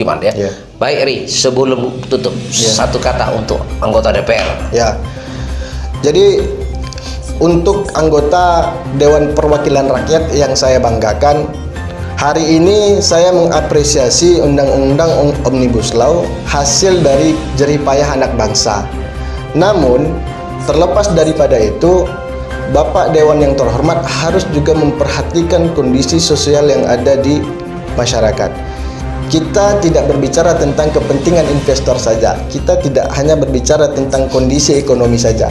Gimana ya? Ya. Baik Ri, sebelum tutup satu kata untuk anggota DPR. Ya. Jadi untuk anggota Dewan Perwakilan Rakyat yang saya banggakan, hari ini saya mengapresiasi Undang-Undang Omnibus Law hasil dari jerih payah anak bangsa. Namun terlepas daripada itu, Bapak Dewan yang terhormat harus juga memperhatikan kondisi sosial yang ada di masyarakat. Kita tidak berbicara tentang kepentingan investor saja. Kita tidak hanya berbicara tentang kondisi ekonomi saja.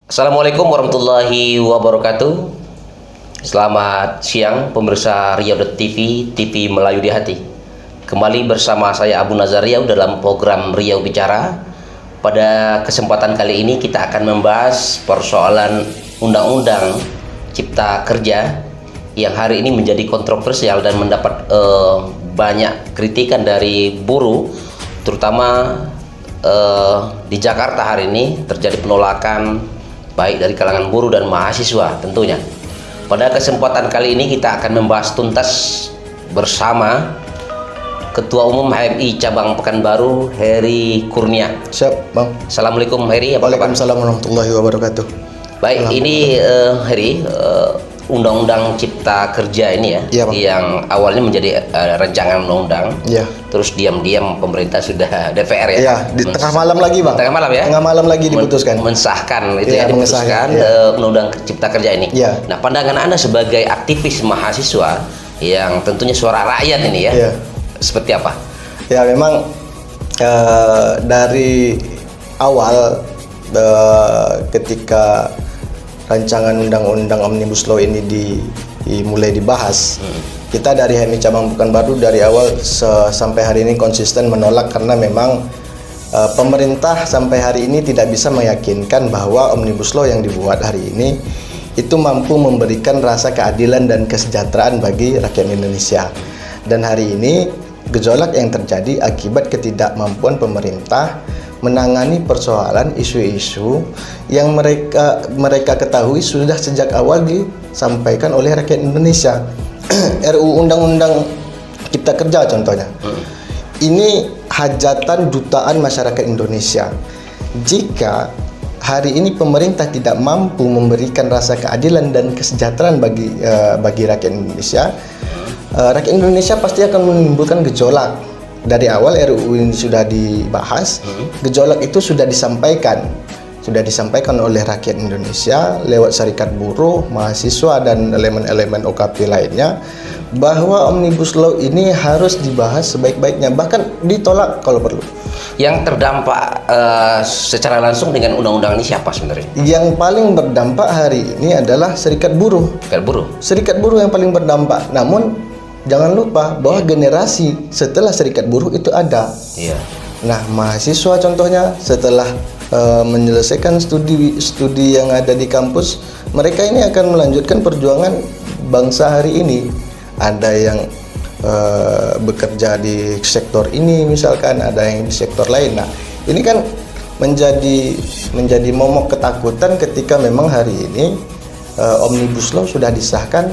Assalamualaikum warahmatullahi wabarakatuh. Selamat siang pemirsa Riau.TV, TV Melayu di Hati. Kembali bersama saya Abu Nazar Riau dalam program Riau Bicara. Pada kesempatan kali ini kita akan membahas persoalan Undang-Undang Cipta Kerja yang hari ini menjadi kontroversial dan mendapat banyak kritikan dari buruh, terutama di Jakarta hari ini terjadi penolakan baik dari kalangan buruh dan mahasiswa tentunya. Pada kesempatan kali ini kita akan membahas tuntas bersama Ketua Umum HMI Cabang Pekanbaru, Heri Kurnia. Siap, Bang. Assalamualaikum Heri, apa kabar? Waalaikumsalam warahmatullahi wabarakatuh. Baik, ini Heri, Undang-Undang Cipta Kerja ini Ya, Bang. yang awalnya menjadi rancangan undang-undang. Ya. Terus diam-diam pemerintah sudah DPR ya. Ya, di tengah malam lagi, Bang. Tengah malam ya. Tengah malam lagi diputuskan. Mensahkan itu Ya, ya, diputuskan Undang-Undang Cipta Kerja ini. Ya. Nah, pandangan Anda sebagai aktivis mahasiswa yang tentunya suara rakyat ini ya. Ya. Seperti apa? Ya, memang dari awal ketika rancangan Undang-Undang Omnibus Law ini mulai dibahas, kita dari HMI Cabang Pekanbaru dari awal sampai hari ini konsisten menolak karena memang pemerintah sampai hari ini tidak bisa meyakinkan bahwa Omnibus Law yang dibuat hari ini itu mampu memberikan rasa keadilan dan kesejahteraan bagi rakyat Indonesia. Dan hari ini gejolak yang terjadi akibat ketidakmampuan pemerintah menangani persoalan isu-isu yang mereka ketahui sudah sejak awal disampaikan oleh rakyat Indonesia. RUU Undang-Undang Cipta Kerja contohnya. Ini hajatan jutaan masyarakat Indonesia. Jika hari ini pemerintah tidak mampu memberikan rasa keadilan dan kesejahteraan bagi rakyat Indonesia, rakyat Indonesia pasti akan menimbulkan gejolak. Dari awal RUU ini sudah dibahas, gejolak itu sudah disampaikan oleh rakyat Indonesia lewat serikat buruh, mahasiswa dan elemen-elemen OKP lainnya, bahwa Omnibus Law ini harus dibahas sebaik-baiknya, bahkan ditolak kalau perlu. Yang terdampak secara langsung dengan undang-undang ini siapa sebenarnya? Yang paling berdampak hari ini adalah serikat buruh. Serikat buruh yang paling berdampak. Namun jangan lupa bahwa generasi setelah serikat buruh itu ada. Iya. Nah, mahasiswa contohnya setelah menyelesaikan studi yang ada di kampus, mereka ini akan melanjutkan perjuangan bangsa hari ini. Ada yang bekerja di sektor ini misalkan, ada yang di sektor lain. Nah, ini kan menjadi momok ketakutan ketika memang hari ini Omnibus Law sudah disahkan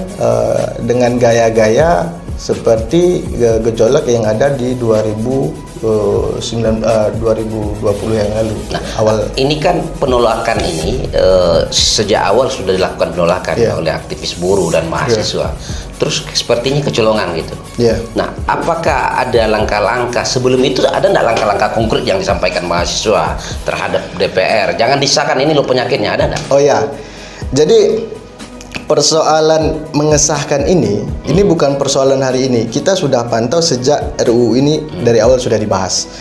dengan gaya-gaya seperti gejolak yang ada di 2020 yang lalu. Nah, awal ini kan penolakan ini sejak awal sudah dilakukan penolakan oleh aktivis buruh dan mahasiswa. Terus sepertinya kecolongan gitu. Nah, apakah ada langkah-langkah sebelum itu, ada nggak langkah-langkah konkret yang disampaikan mahasiswa terhadap DPR? Jangan disahkan, ini loh penyakitnya, ada nggak? Oh ya, jadi persoalan mengesahkan ini bukan persoalan hari ini. Kita sudah pantau sejak RUU ini dari awal sudah dibahas.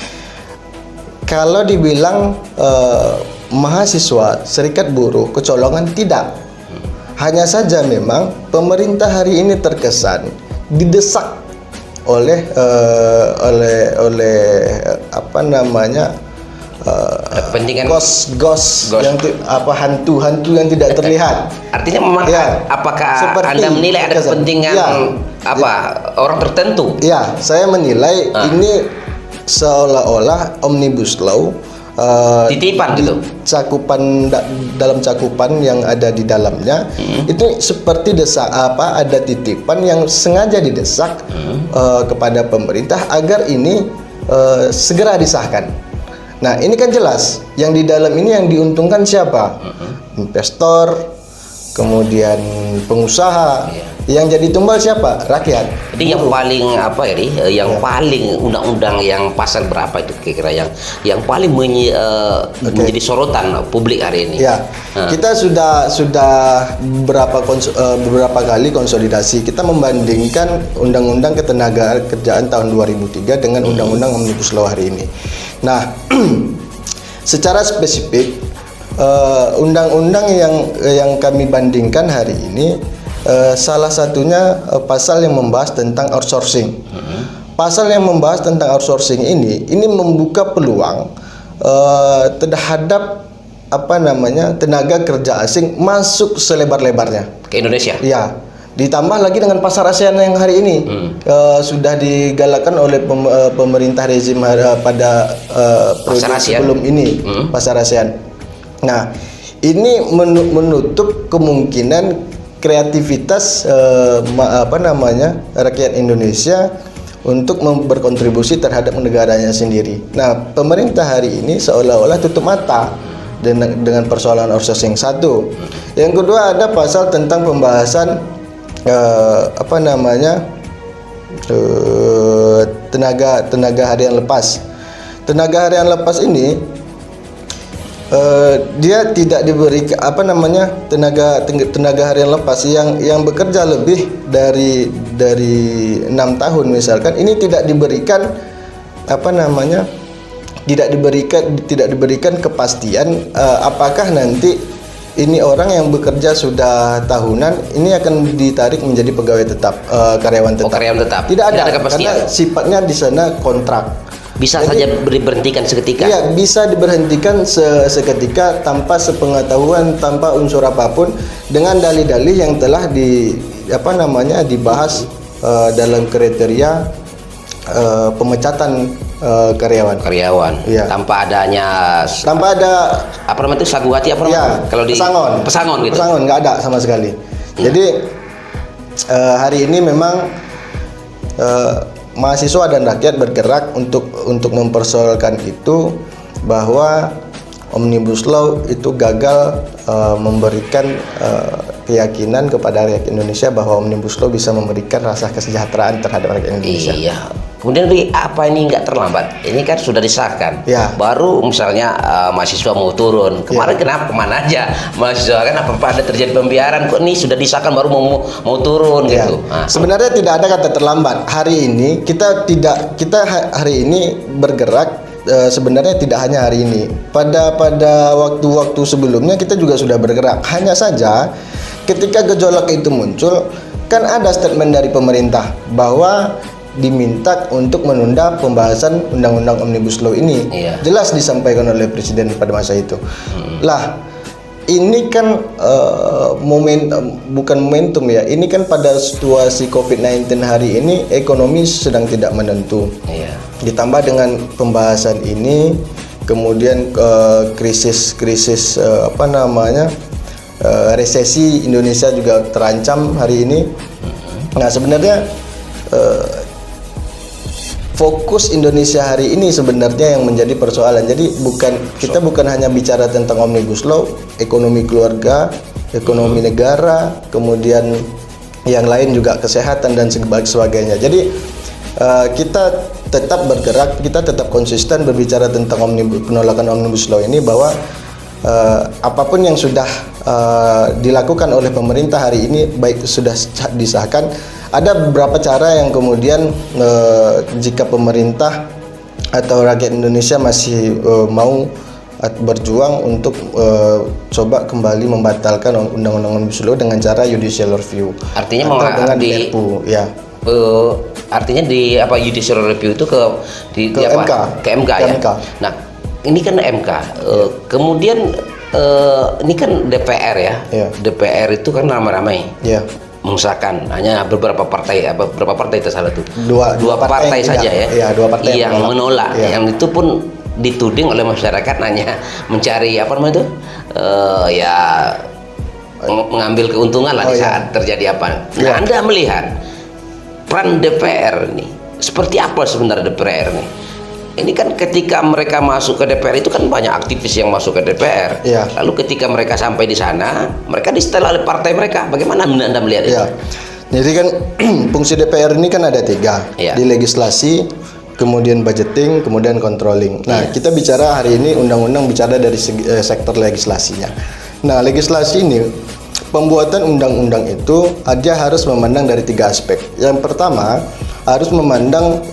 Kalau dibilang mahasiswa, serikat buruh, kecolongan, tidak. Hanya saja memang pemerintah hari ini terkesan didesak oleh apa namanya kepentingan gos yang hantu yang tidak terlihat. Artinya memang apakah Anda menilai ada kepentingan orang tertentu? Ya, saya menilai ini seolah-olah Omnibus Law Titipan gitu. Dalam cakupan yang ada di dalamnya itu seperti ada titipan yang sengaja didesak kepada pemerintah agar ini segera disahkan. Nah, ini kan jelas yang di dalam ini yang diuntungkan siapa? Investor, kemudian pengusaha. Yang jadi tumbal siapa? Rakyat. Jadi yang paling apa ya, yang paling undang-undang yang pasal berapa itu kira-kira yang paling menjadi sorotan publik hari ini? Ya, kita sudah beberapa kali konsolidasi. Kita membandingkan Undang-Undang Ketenagakerjaan tahun 2003 dengan Undang-Undang Omnibus Law hari ini. Nah, secara spesifik undang-undang yang kami bandingkan hari ini salah satunya pasal yang membahas tentang outsourcing. Pasal yang membahas tentang outsourcing ini membuka peluang terhadap tenaga kerja asing masuk selebar-lebarnya ke Indonesia. Ya, ditambah lagi dengan pasar ASEAN yang hari ini sudah digalakkan oleh pemerintah rezim pada periode sebelum ini, pasar ASEAN. Nah, ini menutup kemungkinan kreativitas rakyat Indonesia untuk berkontribusi terhadap negaranya sendiri. Nah, pemerintah hari ini seolah-olah tutup mata dengan persoalan outsourcing satu. Yang kedua ada pasal tentang pembahasan tenaga harian lepas. Tenaga harian lepas ini dia tidak diberi tenaga harian lepas yang bekerja lebih dari 6 tahun misalkan, ini tidak diberikan tidak diberikan kepastian apakah nanti ini orang yang bekerja sudah tahunan ini akan ditarik menjadi pegawai tetap, karyawan tetap. Karyawan tetap. Tidak ada kepastian. Karena sifatnya di sana kontrak. Bisa saja diberhentikan seketika. Iya, bisa diberhentikan seketika tanpa sepengetahuan, tanpa unsur apapun, dengan dalih-dalih yang telah dibahas dalam kriteria pemecatan karyawan. Ya. Tanpa ada sagu hati kalau di pesangon gitu. Pesangon nggak ada sama sekali. Jadi hari ini memang mahasiswa dan rakyat bergerak untuk mempersoalkan itu, bahwa Omnibus Law itu gagal memberikan keyakinan kepada rakyat Indonesia bahwa Omnibus Law bisa memberikan rasa kesejahteraan terhadap rakyat Indonesia. Iya. Kemudian apa ini nggak terlambat? Ini kan sudah disahkan. Ya. Baru misalnya mahasiswa mau turun. Kemarin kenapa kemana aja? Mahasiswa kan apa ada terjadi pembiaran? Kok ini sudah disahkan baru mau turun gitu? Nah. Sebenarnya tidak ada kata terlambat. Hari ini kita hari ini bergerak. Sebenarnya tidak hanya hari ini. Pada waktu-waktu sebelumnya kita juga sudah bergerak. Hanya saja ketika gejolak itu muncul, kan ada statement dari pemerintah bahwa diminta untuk menunda pembahasan Undang-Undang Omnibus Law ini. Iya. Jelas disampaikan oleh Presiden pada masa itu. Lah, ini kan bukan momentum ya. Ini kan pada situasi COVID-19 hari ini ekonomi sedang tidak menentu. Iya. Ditambah dengan pembahasan ini, kemudian krisis resesi Indonesia juga terancam hari ini. Nah, sebenarnya fokus Indonesia hari ini sebenarnya yang menjadi persoalan. Jadi kita bukan hanya bicara tentang Omnibus Law, ekonomi keluarga, ekonomi negara, kemudian yang lain juga kesehatan dan sebagainya. Jadi kita tetap bergerak, kita tetap konsisten berbicara tentang penolakan Omnibus Law ini, bahwa apapun yang sudah dilakukan oleh pemerintah hari ini, baik sudah disahkan, ada beberapa cara yang kemudian jika pemerintah atau rakyat Indonesia masih mau berjuang untuk coba kembali membatalkan Undang-Undang Omnibus Law dengan cara judicial review. Artinya dengan Perpu, ya. Artinya judicial review itu ke MK. Ke MK ya. MK. Nah, ini kan MK. Kemudian ini kan DPR ya. Yeah. DPR itu kan ramai-ramai. Yeah. mengesahkan hanya beberapa partai itu salah tuh Dua partai yang saja tidak. ya, Iya, dua partai yang menolak, Iya. yang itu pun dituding oleh masyarakat hanya mencari apa namanya itu ya mengambil keuntungan lah di saat terjadi apa. Nah, Iya. Anda melihat peran DPR ini seperti apa sebenarnya DPR ini? Ini kan ketika mereka masuk ke DPR itu kan banyak aktivis yang masuk ke DPR. Iya. Lalu ketika mereka sampai di sana, mereka disetel oleh partai mereka. Bagaimana Anda melihat itu? Iya. Jadi kan fungsi DPR ini kan ada 3. Iya. Di legislasi, kemudian budgeting, kemudian controlling. Nah, Iya. kita bicara hari ini undang-undang bicara dari sektor legislasinya. Nah, legislasi ini pembuatan undang-undang itu dia harus memandang dari 3 aspek. Yang pertama harus memandang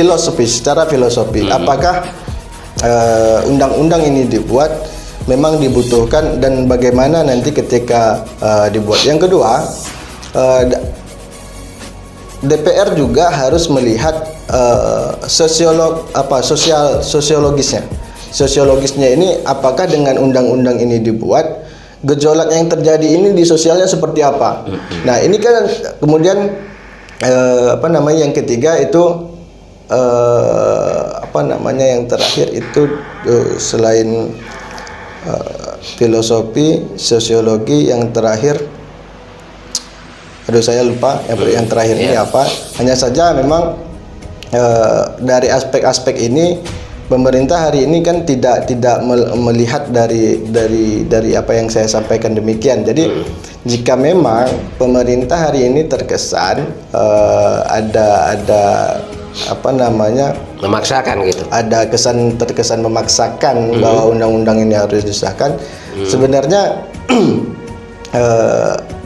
secara filosofi. Apakah undang-undang ini dibuat memang dibutuhkan dan bagaimana nanti ketika dibuat. Yang kedua, DPR juga harus melihat sosiologisnya. Sosiologisnya ini apakah dengan undang-undang ini dibuat, gejolak yang terjadi ini di sosialnya seperti apa. Nah, ini kan kemudian yang ketiga itu yang terakhir itu selain filosofi, sosiologi, yang terakhir saya lupa yang terakhir ini apa. Hanya saja memang dari aspek-aspek ini pemerintah hari ini kan tidak melihat dari apa yang saya sampaikan demikian. Jadi jika memang pemerintah hari ini terkesan ada memaksakan gitu. Ada terkesan memaksakan bahwa undang-undang ini harus disahkan. Sebenarnya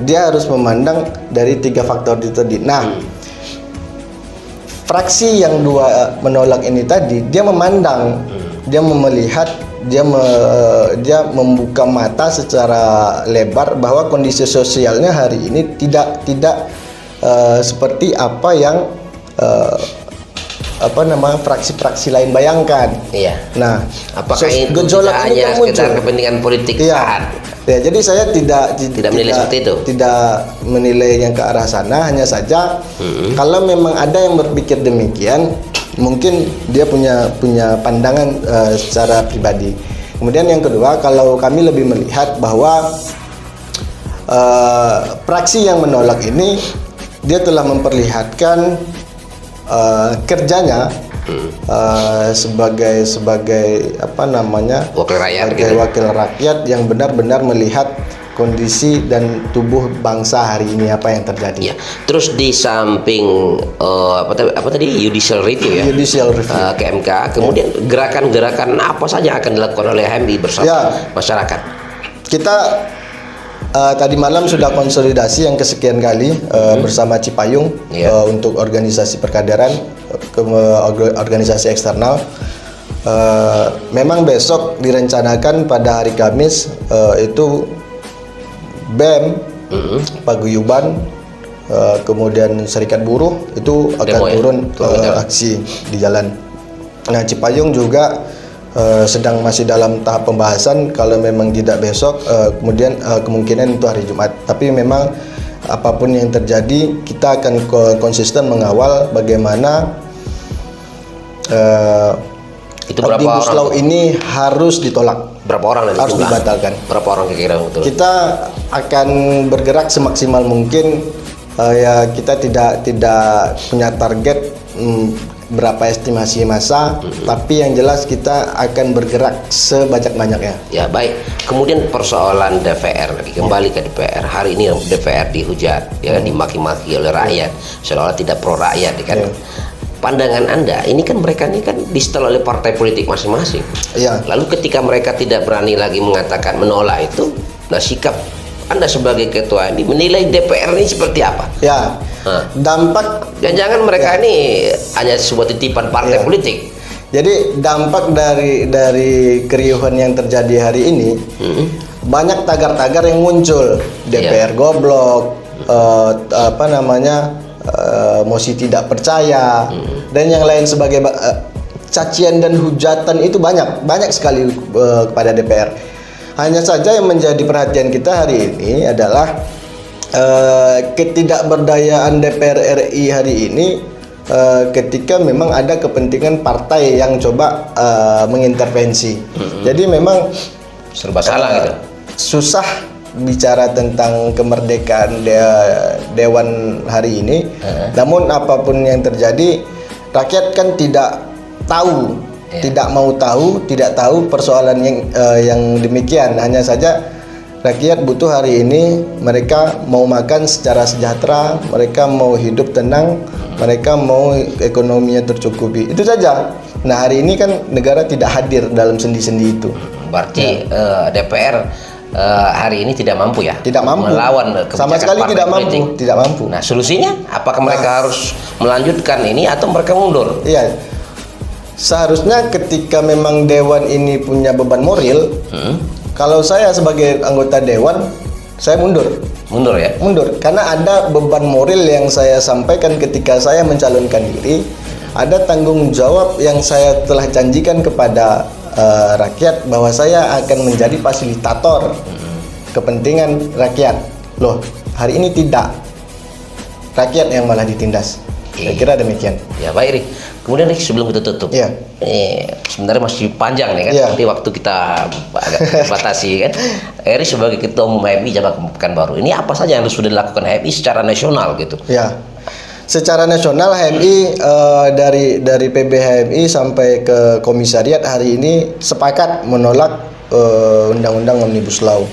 dia harus memandang dari 3 faktor itu tadi. Nah, fraksi yang 2 menolak ini tadi, dia memandang, dia melihat, dia membuka mata secara lebar bahwa kondisi sosialnya hari ini tidak seperti apa yang fraksi-fraksi lain bayangkan. Iya. Nah, apakah itu gejolak ini hanya kan muncul sekedar kepentingan politik? Iya. Ya, jadi saya tidak menilai seperti itu. Tidak menilai yang ke arah sana, hanya saja kalau memang ada yang berpikir demikian, mungkin dia punya pandangan secara pribadi. Kemudian yang kedua, kalau kami lebih melihat bahwa fraksi yang menolak ini dia telah memperlihatkan kerjanya sebagai wakil rakyat, wakil rakyat yang benar-benar melihat kondisi dan tubuh bangsa hari ini apa yang terjadi. Ya. Terus di samping apa tadi judicial review ya, Judicial review. ke MK, kemudian gerakan-gerakan apa saja yang akan dilakukan oleh HMI bersama masyarakat? Kita tadi malam sudah konsolidasi yang kesekian kali bersama Cipayung untuk organisasi perkaderan, organisasi eksternal. Memang besok direncanakan pada hari Kamis itu BEM, Paguyuban, kemudian Serikat Buruh itu akan turun aksi di jalan. Nah, Cipayung juga masih dalam tahap pembahasan. Kalau memang tidak besok, kemudian kemungkinan itu hari Jumat. Tapi memang apapun yang terjadi, kita akan konsisten mengawal bagaimana itu berapa Omnibus orang Law ini harus ditolak. Berapa orang nanti harus dibatalkan. Berapa orang kira-kira betul? Kita akan bergerak semaksimal mungkin. Ya, kita tidak punya target berapa estimasi masa, tapi yang jelas kita akan bergerak sebanyak-banyaknya. Ya, baik. Kemudian persoalan DPR lagi, kembali ke DPR. Hari ini DPR dihujat, ya kan, dimaki-maki oleh rakyat, seolah tidak pro rakyat, kan. Pandangan Anda, ini kan mereka ini kan disetel oleh partai politik masing-masing. Iya. Lalu ketika mereka tidak berani lagi mengatakan menolak itu, nah sikap Anda sebagai ketua ini menilai DPR ini seperti apa? Ya. Dampak, jangan-jangan mereka ini hanya sebuah titipan partai politik. Jadi dampak dari keriuhan yang terjadi hari ini, banyak tagar-tagar yang muncul. DPR goblok, mosi tidak percaya, dan yang lain sebagai cacian dan hujatan itu banyak sekali kepada DPR. Hanya saja yang menjadi perhatian kita hari ini adalah ketidakberdayaan DPR RI hari ini ketika memang ada kepentingan partai yang coba mengintervensi. Jadi memang Serba salah gitu. susah bicara tentang kemerdekaan Dewan hari ini. Namun apapun yang terjadi, rakyat kan tidak tahu, tidak mau tahu, tidak tahu persoalan yang demikian. Hanya saja rakyat butuh hari ini, mereka mau makan secara sejahtera, mereka mau hidup tenang, mereka mau ekonominya tercukupi. Itu saja. Nah, hari ini kan negara tidak hadir dalam sendi-sendi itu. Berarti DPR hari ini tidak mampu ya? Tidak mampu. Melawan Sama kebijakan sekali partai tidak politik. mampu, tidak mampu. Nah, solusinya apakah mereka harus melanjutkan ini atau mereka mundur? Iya. Seharusnya ketika memang dewan ini punya beban moral, kalau saya sebagai anggota dewan, saya mundur. Mundur ya? Mundur karena ada beban moral yang saya sampaikan ketika saya mencalonkan diri. Ada tanggung jawab yang saya telah janjikan kepada rakyat bahwa saya akan menjadi fasilitator kepentingan rakyat. Loh, hari ini tidak. Rakyat yang malah ditindas. Saya kira demikian. Ya, baik, Ri. Kemudian, Ri, sebelum kita tutup, Iya. sebenarnya masih panjang nih kan, Iya. tapi waktu kita agak terbatasi kan. Ri sebagai Ketua Umum HMI Cabang Pekanbaru, ini apa saja yang sudah dilakukan HMI secara nasional gitu? Ya, secara nasional HMI dari PB HMI sampai ke komisariat hari ini sepakat menolak Undang-Undang Omnibus Law.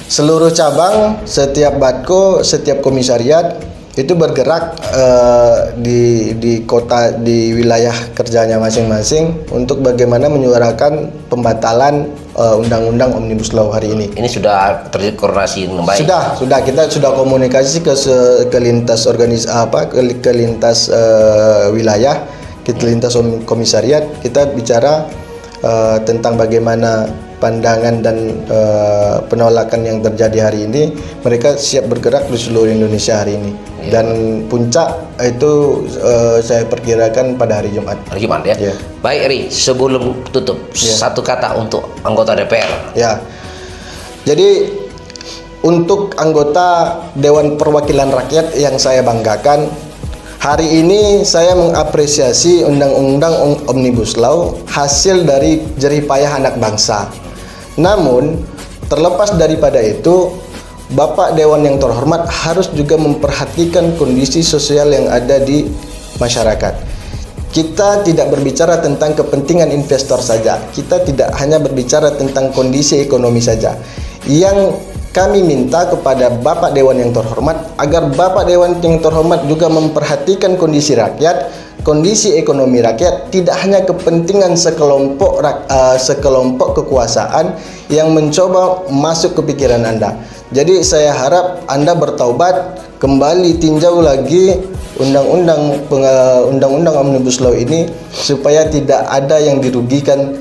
Seluruh cabang, setiap batko, setiap komisariat itu bergerak di kota, di wilayah kerjanya masing-masing untuk bagaimana menyuarakan pembatalan Undang-Undang Omnibus Law hari ini. Ini sudah terkoordinasi dengan baik? Sudah kita sudah komunikasi ke lintas ke lintas wilayah, ke lintas komisariat. Kita bicara tentang bagaimana pandangan dan penolakan yang terjadi hari ini. Mereka siap bergerak di seluruh Indonesia hari ini. Dan puncak itu saya perkirakan pada hari Jumat. Hari Jumat ya? Ya. Baik, Ri, sebelum tutup, satu kata untuk anggota DPR. Ya. Jadi untuk anggota Dewan Perwakilan Rakyat yang saya banggakan, hari ini saya mengapresiasi Undang-Undang Omnibus Law hasil dari jerih payah anak bangsa. Namun terlepas daripada itu, Bapak Dewan yang terhormat harus juga memperhatikan kondisi sosial yang ada di masyarakat. Kita tidak berbicara tentang kepentingan investor saja. Kita tidak hanya berbicara tentang kondisi ekonomi saja. Yang kami minta kepada Bapak Dewan yang terhormat agar Bapak Dewan yang terhormat juga memperhatikan kondisi rakyat, kondisi ekonomi rakyat, tidak hanya kepentingan sekelompok kekuasaan yang mencoba masuk ke pikiran Anda. Jadi saya harap Anda bertaubat, kembali tinjau lagi Undang-Undang Omnibus Law ini supaya tidak ada yang dirugikan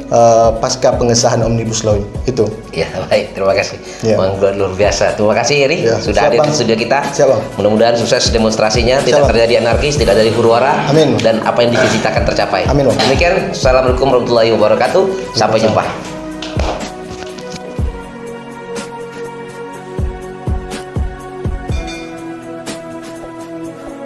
pasca pengesahan Omnibus Law itu. Ya, baik, terima kasih. Ya. Luar biasa. Terima kasih, Ri, Ya, sudah siap, hadir Bang. di studio kita. Siap, Bang. Mudah-mudahan sukses demonstrasinya, tidak Siap, Bang. terjadi anarkis, tidak terjadi huru-hara, Amin. dan apa yang dicita-citakan tercapai. Amin, Bang. Demikian, assalamualaikum warahmatullahi wabarakatuh. Sampai jumpa.